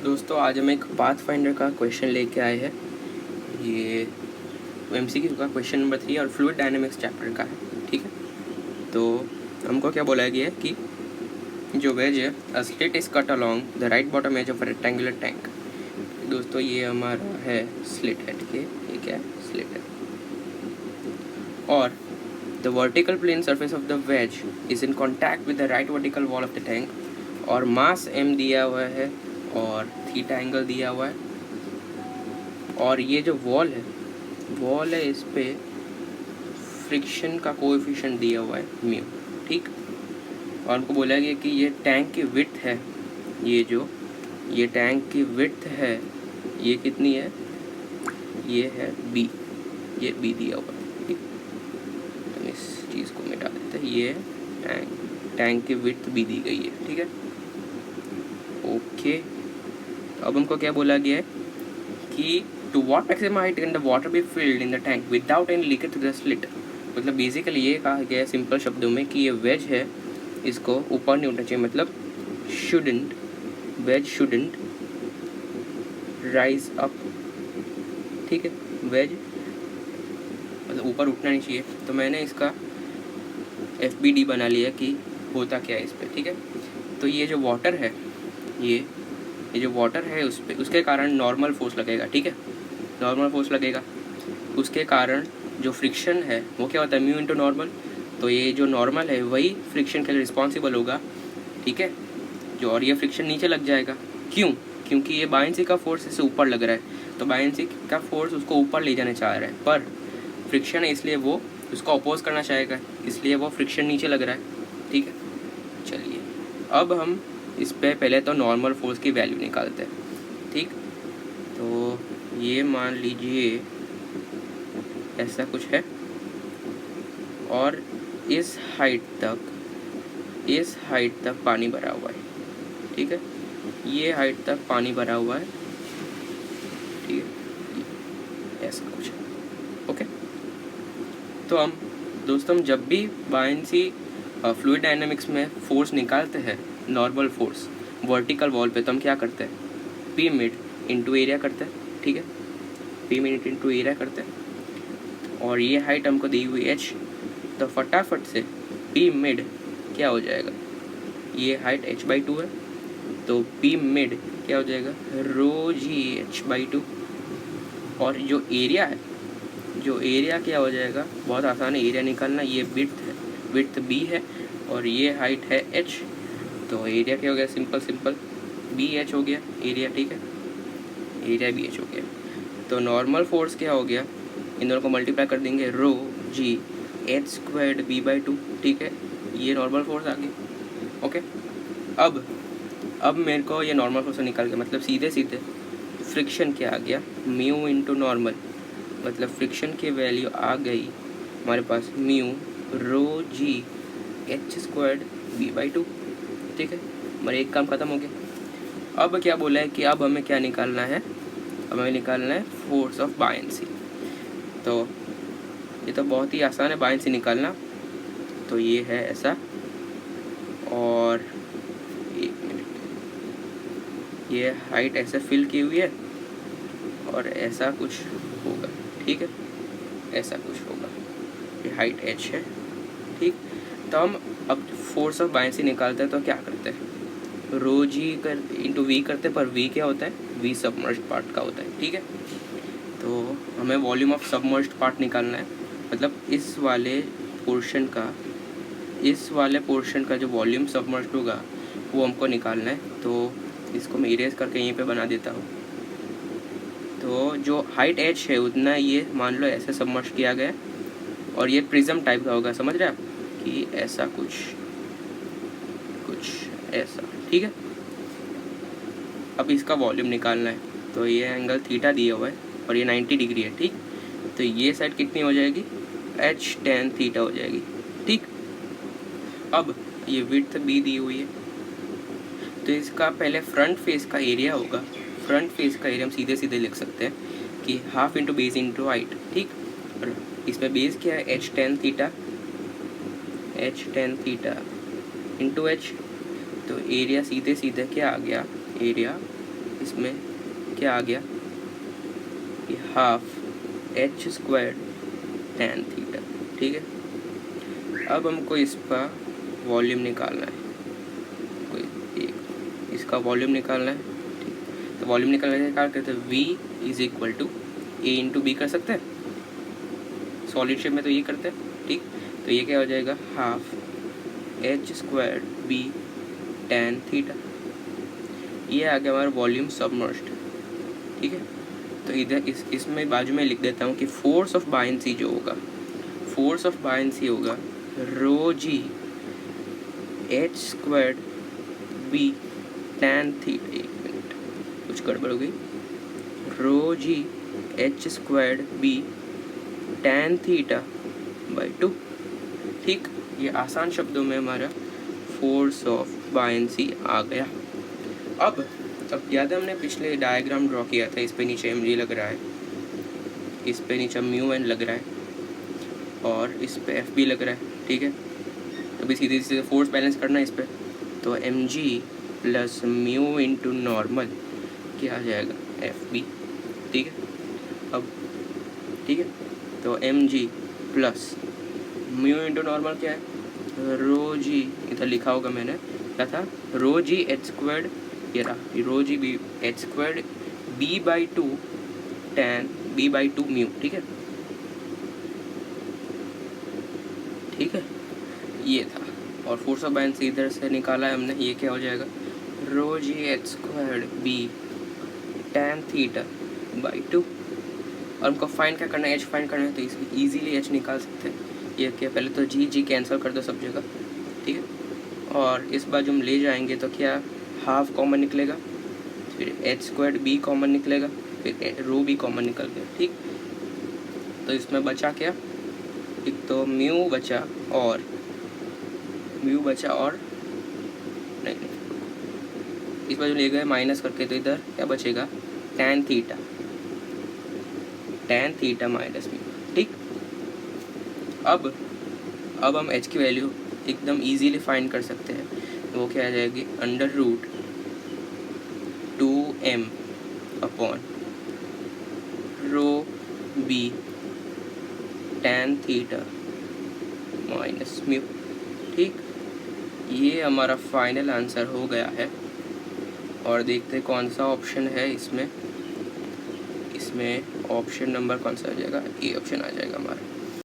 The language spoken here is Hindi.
दोस्तों आज हम एक पाथ फाइंडर का क्वेश्चन लेके आए हैं। ये एमसीक्यू का क्वेश्चन नंबर 3 और फ्लूइड डायनेमिक्स चैप्टर का है। ठीक है, तो हमको क्या बोला गया है कि जो वेज है a slit is cut along the right bottom edge of a rectangular tank. दोस्तों ये हमारा है स्लिट है, ठीक है, ये क्या है, स्लिट है। और the vertical plane surface of the wedge is in contact with the right vertical wall of the tank और मास m दिया हुआ है और थीटा एंगल दिया हुआ है। और ये जो वॉल है इस पे फ्रिक्शन का कोएफिशिएंट दिया हुआ है म्यू, ठीक। और हमको बोला गया कि ये टैंक की विड्थ है, ये टैंक की विड्थ है, ये कितनी है, ये है b, ये b दिया हुआ है, ठीक। तो इस चीज़ को मिटा देते हैं, ये टैंक की विड्थ b दी गई है, ठीक है, ओके। तो अब हमको क्या बोला गया है कि to what maximum height can the water be filled in the tank without any leakage through the slit. मतलब बेसिकली ये कहा गया है सिंपल शब्दों में कि ये वेज है, इसको ऊपर नहीं उठना चाहिए, मतलब वेज शुडंट राइज अप, ठीक है, वेज मतलब ऊपर उठना नहीं चाहिए। तो मैंने इसका FBD बना लिया कि होता क्या है इस पर, ठीक है। तो ये जो वाटर है, ये जो वाटर है उस पर उसके कारण नॉर्मल फोर्स लगेगा, ठीक है, नॉर्मल फोर्स लगेगा। उसके कारण जो फ्रिक्शन है वो क्या होता है, म्यू इंटू नॉर्मल। तो ये जो नॉर्मल है वही फ्रिक्शन के लिए रिस्पॉन्सिबल होगा, ठीक है। जो और ये फ्रिक्शन नीचे लग जाएगा, क्यों, क्योंकि ये बायंसी का फोर्स इससे ऊपर लग रहा है, तो बायंसी का फोर्स उसको ऊपर ले जाने चाह रहा है, पर फ्रिक्शन है इसलिए वो उसको अपोज करना चाहेगा, इसलिए वो फ्रिक्शन नीचे लग रहा है, ठीक है। चलिए अब हम इस पर पहले तो नॉर्मल फोर्स की वैल्यू निकालते हैं, ठीक। तो ये मान लीजिए ऐसा कुछ है और इस हाइट तक पानी भरा हुआ है, ठीक है, ये हाइट तक पानी भरा हुआ है, ठीक है, ऐसा कुछ है, ओके। तो हम दोस्तों जब भी बायंसी फ्लूइड डायनामिक्स में फोर्स निकालते हैं, नॉर्मल फोर्स वर्टिकल वॉल पे, तो हम क्या करते हैं, पी मिड इंटू एरिया करते हैं, ठीक है, पी मिड इंटू एरिया करते हैं। और ये हाइट हमको दी हुई h, तो फटाफट से पी मिड क्या हो जाएगा, ये हाइट h/2 है, तो पी मिड क्या हो जाएगा, रो जी h/2। और जो एरिया क्या हो जाएगा, बहुत आसान है एरिया निकालना, ये विड्थ b है और ये हाइट है h, तो एरिया क्या हो गया, सिंपल BH हो गया एरिया, ठीक है, एरिया BH हो गया। तो नॉर्मल फोर्स क्या हो गया, इन दोनों को मल्टीप्लाई कर देंगे, रो जी h² b/2, ठीक है, ये नॉर्मल फोर्स आ गई, ओके। अब मेरे को ये नॉर्मल फोर्स निकाल के मतलब सीधे फ्रिक्शन क्या आ गया, म्यू इंटू नॉर्मल, मतलब फ्रिक्शन की वैल्यू आ गई हमारे पास म्यू रो जी h² b/2, ठीक है, हमारा एक काम खत्म हो गया। अब क्या बोला है कि अब हमें क्या निकालना है, अब हमें निकालना है फोर्स ऑफ बायंसी। तो ये तो बहुत ही आसान है बायंसी निकालना, तो ये है ऐसा, और एक मिनट, ये हाइट ऐसे फिल की हुई है और ऐसा कुछ होगा, ठीक है, ऐसा कुछ होगा, ये हाइट h है, ठीक। तो हम अब फोर्स ऑफ बायंसी निकालते हैं, तो क्या करते हैं, रो जी इंटू वी करते हैं, पर वी क्या होता है, वी सबमर्ज्ड पार्ट का होता है, ठीक है। तो हमें वॉल्यूम ऑफ सबमर्ज्ड पार्ट निकालना है, मतलब इस वाले पोर्शन का जो वॉल्यूम सबमर्ज्ड होगा वो हमको निकालना है। तो इसको मैं इरेज करके यहीं पे बना देता हूँ। तो जो हाइट h है उतना ये मान लो ऐसे सबमर्ज किया गया, और ये प्रिज्म टाइप का होगा, समझ रहे आप, कि ऐसा कुछ ऐसा, ठीक है। अब इसका वॉल्यूम निकालना है, तो ये एंगल थीटा दिया हुआ है और ये 90 डिग्री है, ठीक। तो ये साइड कितनी हो जाएगी, h tan थीटा हो जाएगी, ठीक। अब ये विड्थ b दी हुई है, तो इसका पहले फ्रंट फेस का एरिया होगा, फ्रंट फेस का एरिया हम सीधे लिख सकते हैं कि half into base into height, ठीक। और इसमें बेस क्या है, h tan theta, into h, तो एरिया सीधे क्या आ गया, एरिया इसमें क्या आ गया, ये half h square tan theta. ठीक है, अब हमको इसका वॉल्यूम निकालना है, कोई एक इसका वॉल्यूम निकालना है। ठीक, तो वॉल्यूम निकालने का क्या करते हैं, v is equal to a into b कर सकते हैं, सॉलिड शेप में तो ये करते हैं। ठीक, तो ये क्या हो जाएगा, half h square b tan theta. ये आ गया हमारा वॉल्यूम सबमर्ज्ड। ठीक है, तो इधर इसमें बाजू में लिख देता हूँ कि फोर्स ऑफ बायंसी जो होगा, फोर्स ऑफ बायंसी होगा rho g h square b tan theta. एक मिनट, कुछ गड़बड़ हो गई, rho g h square b tan theta by 2। ठीक, ये आसान शब्दों में हमारा फोर्स ऑफ बायंसी आ गया। अब याद है हमने पिछले डायग्राम ड्रॉ किया था, इस पे नीचे mg लग रहा है, इस पे नीचे म्यू एन लग रहा है और इस पे एफ बी लग रहा है। ठीक है, तो भी सीधे सीधे फोर्स बैलेंस करना है इस पे, तो mg plus mu into normal क्या आ जाएगा, एफ बी। ठीक है, अब ठीक है, तो mg plus mu into normal क्या है, रो जी, इधर लिखा होगा मैंने, क्या था, रो जी एच स्क्वायर्ड, ये रहा rho g b h squared b by 2 tan b by 2 mu. ठीक है, ठीक है, ये था। और फोर्स ऑफ बायंसी इधर से निकाला है हमने, ये क्या हो जाएगा, rho g h squared b tan theta by 2। और हमको फाइंड क्या करना है, एच फाइंड करना है, तो इसमें ईजीली एच निकाल सकते हैं। ये क्या, पहले तो जी कैंसिल कर दो सब जगह। ठीक है, और इस बाजू हम ले जाएंगे तो क्या, हाफ कॉमन निकलेगा, फिर एच स्क्वायर्ड बी कॉमन निकलेगा, फिर रो बी कॉमन निकल गया। ठीक, तो इसमें बचा क्या, एक तो म्यू बचा और नहीं, इस बाजू ले गए माइनस करके, तो इधर क्या बचेगा, tan थीटा माइनस म्यू। ठीक, अब हम h की वैल्यू एकदम इजीली फाइंड कर सकते हैं, वो क्या आ जाएगी, under root 2m upon rho b tan theta minus mu. ठीक, ये हमारा फाइनल आंसर हो गया है। और देखते हैं कौन सा ऑप्शन है इसमें ऑप्शन नंबर कौन सा आ जाएगा, ये ऑप्शन आ जाएगा हमारा।